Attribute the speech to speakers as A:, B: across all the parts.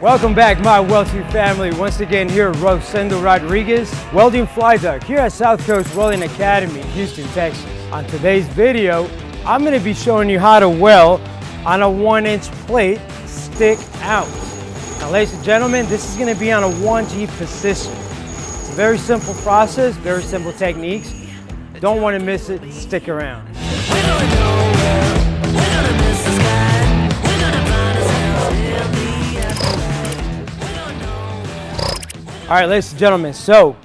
A: Welcome back, my wealthy family. Once again here at Rosendo Rodriguez Welding Fly Duck here at South Coast Welding Academy in Houston, Texas. On today's video, I'm going to be showing you how to weld on a 1-inch plate stick out. Now, ladies and gentlemen, this is going to be on a 1G position. It's a very simple process, very simple techniques. Don't want to miss it. Stick around. All right, ladies and gentlemen, so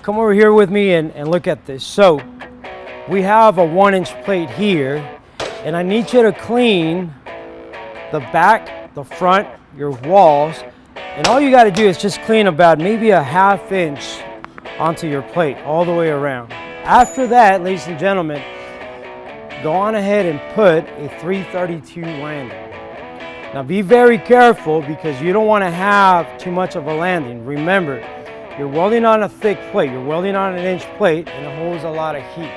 A: come over here with me and look at this. So we have a 1-inch plate here, and I need you to clean the back, the front, your walls, and all you got to do is just clean about maybe a 1/2 inch onto your plate all the way around. After that, ladies and gentlemen, go on ahead and put a 332 landing. Now be very careful because you don't want to have too much of a landing. Remember, you're welding on a thick plate. You're welding on an inch plate and it holds a lot of heat.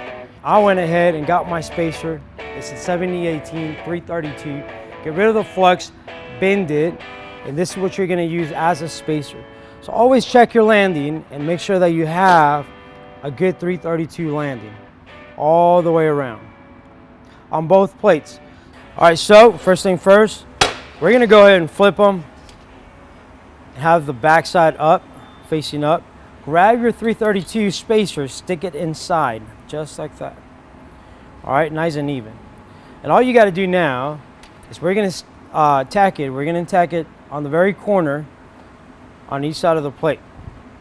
A: I went ahead and got my spacer. It's a 7018 332. Get rid of the flux, bend it, and this is what you're going to use as a spacer. So always check your landing and make sure that you have a good 332 landing all the way around on both plates. All right, so first thing first, we're going to go ahead and flip them. Have the back side up, facing up. Grab your 332 spacer, stick it inside, just like that. All right, nice and even. And all you got to do now is we're going to tack it. We're going to tack it on the very corner on each side of the plate.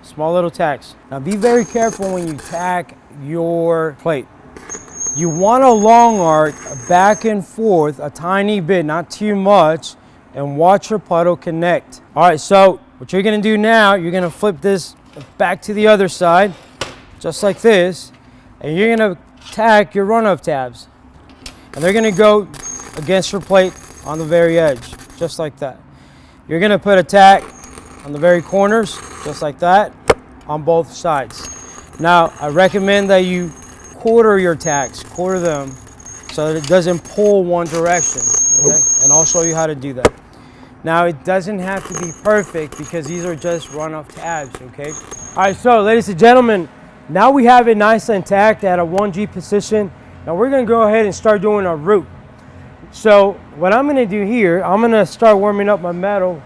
A: Small little tacks. Now be very careful when you tack your plate. You want a long arc back and forth a tiny bit, not too much, and watch your puddle connect. All right, so what you're gonna do now, you're gonna flip this back to the other side, just like this, and you're gonna tack your runoff tabs. And they're gonna go against your plate on the very edge, just like that. You're gonna put a tack on the very corners, just like that, on both sides. Now, I recommend that you quarter your tacks, quarter them, so that it doesn't pull one direction, okay? And I'll show you how to do that. Now, it doesn't have to be perfect because these are just runoff tabs, okay? All right, so ladies and gentlemen, now we have it nice and tacked at a 1G position. Now we're gonna go ahead and start doing our root. So what I'm gonna do here, I'm gonna start warming up my metal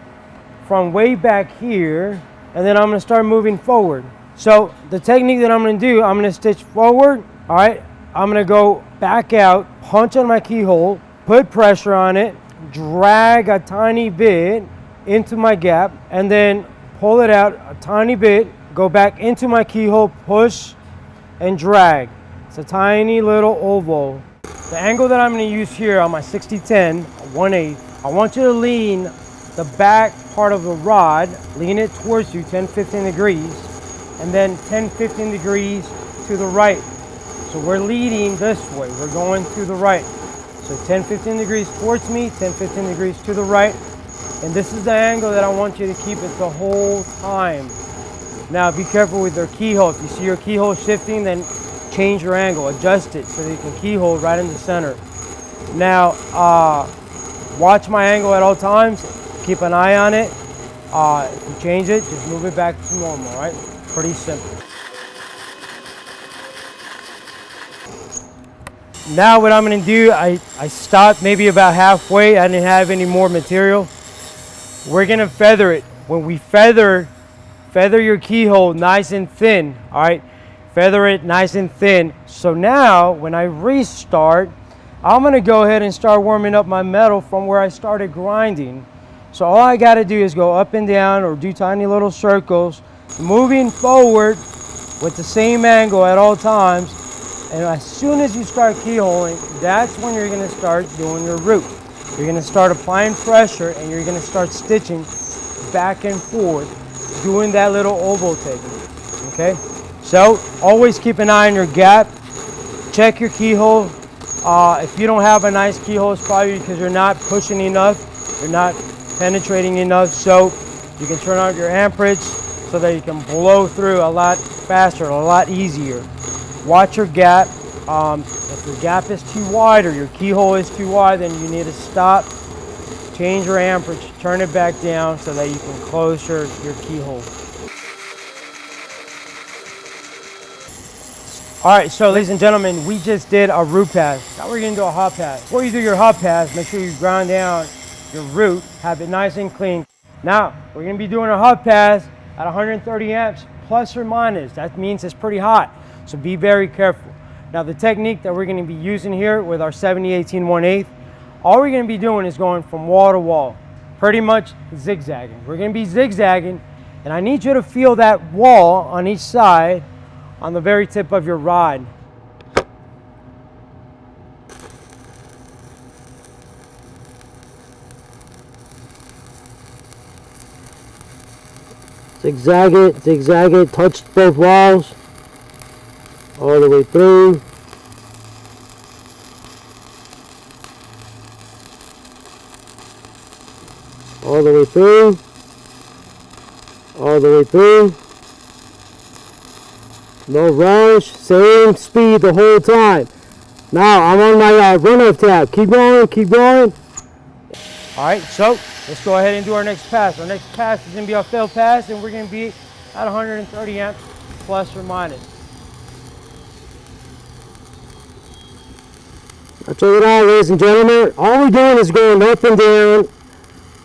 A: from way back here, and then I'm gonna start moving forward. So the technique that I'm gonna do, I'm gonna stitch forward, all right? I'm gonna go back out, punch on my keyhole, put pressure on it, drag a tiny bit into my gap, and then pull it out a tiny bit, go back into my keyhole, push and drag. It's a tiny little oval. The angle that I'm going to use here on my 60-10, 1/8, I want you to lean the back part of the rod, lean it towards you 10-15 degrees, and then 10-15 degrees to the right. So we're leading this way, we're going to the right. So 10-15 degrees towards me, 10-15 degrees to the right. And this is the angle that I want you to keep it the whole time. Now be careful with your keyhole. If you see your keyhole shifting, then change your angle, adjust it so that you can keyhole right in the center. Now watch my angle at all times, keep an eye on it. If you change it, just move it back to normal, right? Pretty simple. Now what I'm going to do, I stopped maybe about halfway. I didn't have any more material. We're going to feather it. When we feather your keyhole nice and thin, all right? Feather it nice and thin. So now when I restart, I'm going to go ahead and start warming up my metal from where I started grinding. So all I got to do is go up and down or do tiny little circles, moving forward with the same angle at all times. And as soon as you start keyholing, that's when you're going to start doing your root. You're going to start applying pressure and you're going to start stitching back and forth, doing that little oval technique, okay? So always keep an eye on your gap. Check your keyhole. If you don't have a nice keyhole, it's probably because you're not pushing enough, you're not penetrating enough. So you can turn out your amperage so that you can blow through a lot faster, a lot easier. Watch your gap. If your gap is too wide or your keyhole is too wide, then you need to stop, change your amperage, turn it back down so that you can close your keyhole. All right, so ladies and gentlemen, we just did a root pass. Now we're gonna do a hot pass. Before you do your hot pass, make sure you ground down your root, have it nice and clean. Now, we're gonna be doing a hot pass at 130 amps, plus or minus. That means it's pretty hot, so be very careful. Now, the technique that we're gonna be using here with our 70-18 1/8, all we're gonna be doing is going from wall to wall, pretty much zigzagging. We're gonna be zigzagging, and I need you to feel that wall on each side on the very tip of your rod. Zigzag it, touch both walls all the way through. All the way through. All the way through. No rush, same speed the whole time. Now I'm on my runoff tab. Keep going, keep going. All right, so let's go ahead and do our next pass. Our next pass is gonna be our failed pass, and we're gonna be at 130 amps, plus or minus. Now check it out, ladies and gentlemen. All we're doing is going up and down,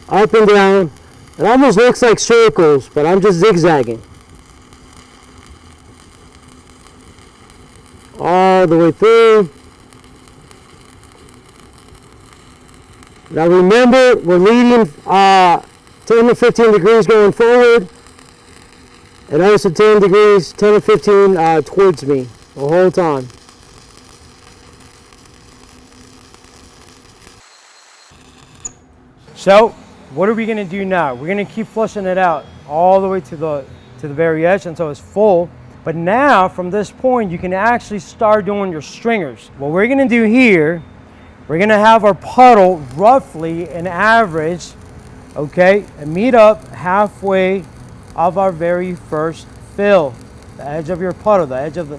A: up and down. It almost looks like circles, but I'm just zigzagging. All the way through. Now remember, we're leading 10 to 15 degrees going forward, and also 10 degrees, 10 to 15 towards me the whole time. So, what are we going to do now? We're going to keep flushing it out all the way to the very edge until it's full. But now, from this point, you can actually start doing your stringers. What we're going to do here, we're going to have our puddle roughly an average, okay, and meet up halfway of our very first fill. The edge of your puddle, the edge of the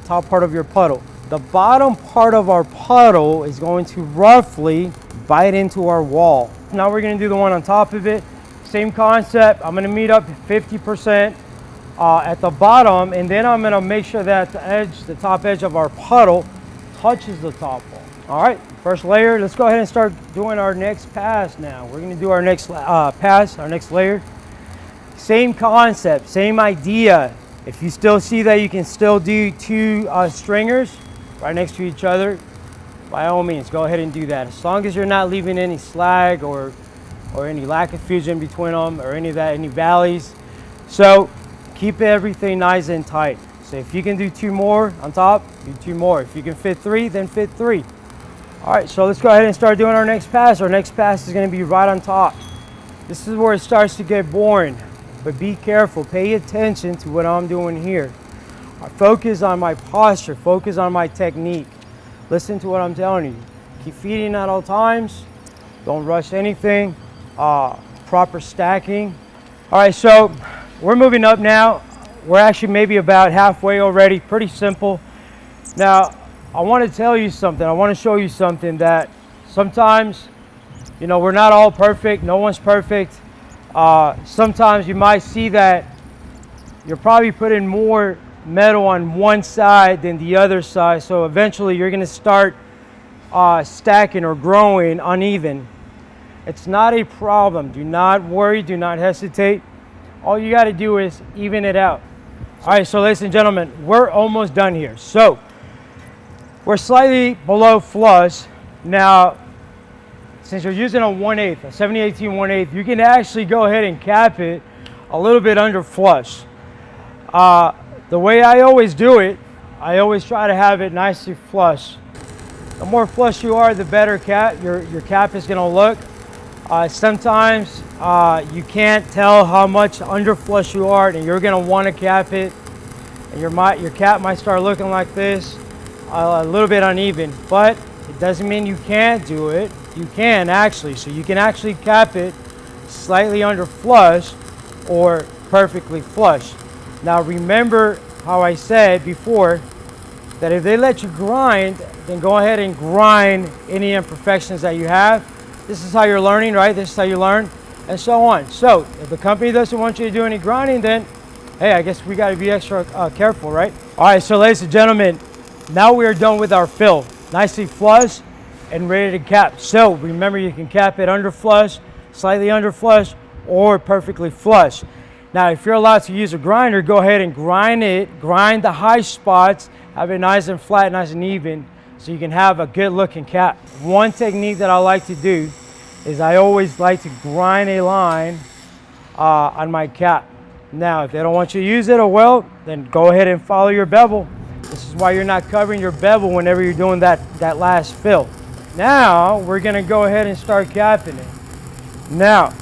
A: top part of your puddle. The bottom part of our puddle is going to roughly bite into our wall. Now we're going to do the one on top of it. Same concept. I'm going to meet up 50% at the bottom, and then I'm going to make sure that the top edge of our puddle touches the top wall. All right, first layer. Let's go ahead and start doing our next pass now. We're going to do our next pass, our next layer. Same concept, same idea. If you still see that you can still do two stringers right next to each other, by all means, go ahead and do that. As long as you're not leaving any slag or any lack of fusion between them or any of that, any valleys. So keep everything nice and tight. So if you can do two more on top, do two more. If you can fit three, then fit three. All right, so let's go ahead and start doing our next pass. Our next pass is going to be right on top. This is where it starts to get boring, but be careful. Pay attention to what I'm doing here. Focus on my posture. Focus on my technique. Listen to what I'm telling you. Keep feeding at all times. Don't rush anything. Proper stacking. All right, so we're moving up now. We're actually maybe about halfway already. Pretty simple. Now, I want to tell you something. I want to show you something that sometimes, you know, we're not all perfect. No one's perfect. Sometimes you might see that you're probably putting more metal on one side than the other side. So eventually you're going to start stacking or growing uneven. It's not a problem. Do not worry. Do not hesitate. All you got to do is even it out. All right, so ladies and gentlemen, we're almost done here. So we're slightly below flush. Now, since you're using a 1/8, a 70-18 1/8, you can actually go ahead and cap it a little bit under flush. The way I always do it, I always try to have it nicely flush. The more flush you are, the better your cap is going to look. Sometimes you can't tell how much under flush you are, and you're going to want to cap it, and your cap might start looking like this, a little bit uneven, but it doesn't mean you can't do it. You can actually. So you can actually cap it slightly under flush or perfectly flush. Now remember how I said before that if they let you grind, then go ahead and grind any imperfections that you have. This is how you're learning, right? This is how you learn, and so on. So if the company doesn't want you to do any grinding, then hey, I guess we got to be extra careful, right? All right, so ladies and gentlemen, now we are done with our fill. Nicely flush and ready to cap. So remember, you can cap it under flush, slightly under flush, or perfectly flush. Now, if you're allowed to use a grinder, go ahead and grind it, grind the high spots, have it nice and flat, nice and even, so you can have a good looking cap. One technique that I like to do is I always like to grind a line on my cap. Now, if they don't want you to use it, or well, then go ahead and follow your bevel. This is why you're not covering your bevel whenever you're doing that last fill. Now, we're gonna go ahead and start capping it. Now,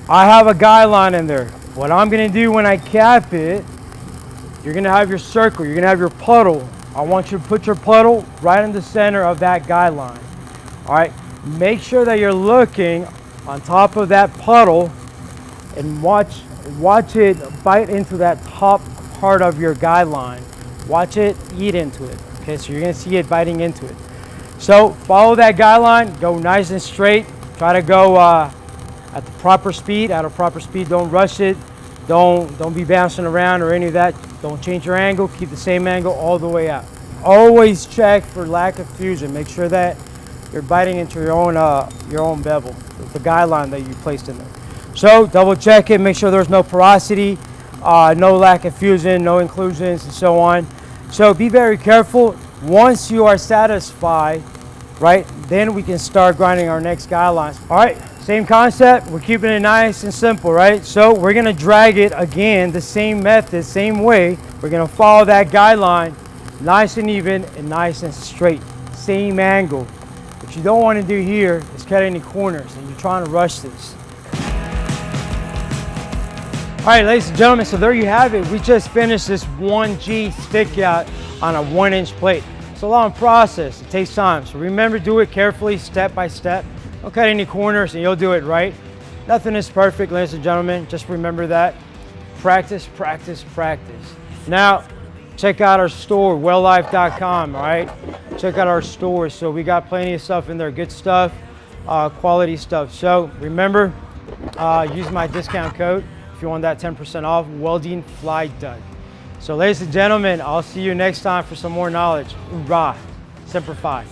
A: I have a guideline in there. What I'm gonna do when I cap it, you're gonna have your circle, you're gonna have your puddle. I want you to put your puddle right in the center of that guideline. All right, make sure that you're looking on top of that puddle and watch it bite into that top part of your guideline. Watch it eat into it. Okay, so you're gonna see it biting into it. So follow that guideline, go nice and straight. Try to go at the proper speed, at a proper speed. Don't rush it. Don't be bouncing around or any of that. Don't change your angle. Keep the same angle all the way out. Always check for lack of fusion. Make sure that you're biting into your own bevel, the guideline that you placed in there. So double check it. Make sure there's no porosity, no lack of fusion, no inclusions, and so on. So be very careful. Once you are satisfied, right, then we can start grinding our next guidelines. All right, same concept. We're keeping it nice and simple, right? So we're gonna drag it again, the same method, same way. We're gonna follow that guideline, nice and even and nice and straight, same angle. What you don't want to do here is cut any corners, and you're trying to rush this. All right, ladies and gentlemen, so there you have it. We just finished this 1G stick out on a 1-inch plate. It's a long process, it takes time. So remember, do it carefully, step by step. Don't cut any corners and you'll do it right. Nothing is perfect, ladies and gentlemen. Just remember that. Practice, practice, practice. Now, check out our store, welllife.com, all right? Check out our store. So we got plenty of stuff in there, good stuff, quality stuff. So remember, use my discount code if you want that 10% off, Welding Fly Doug. So ladies and gentlemen, I'll see you next time for some more knowledge. Hoorah, Semper Fi.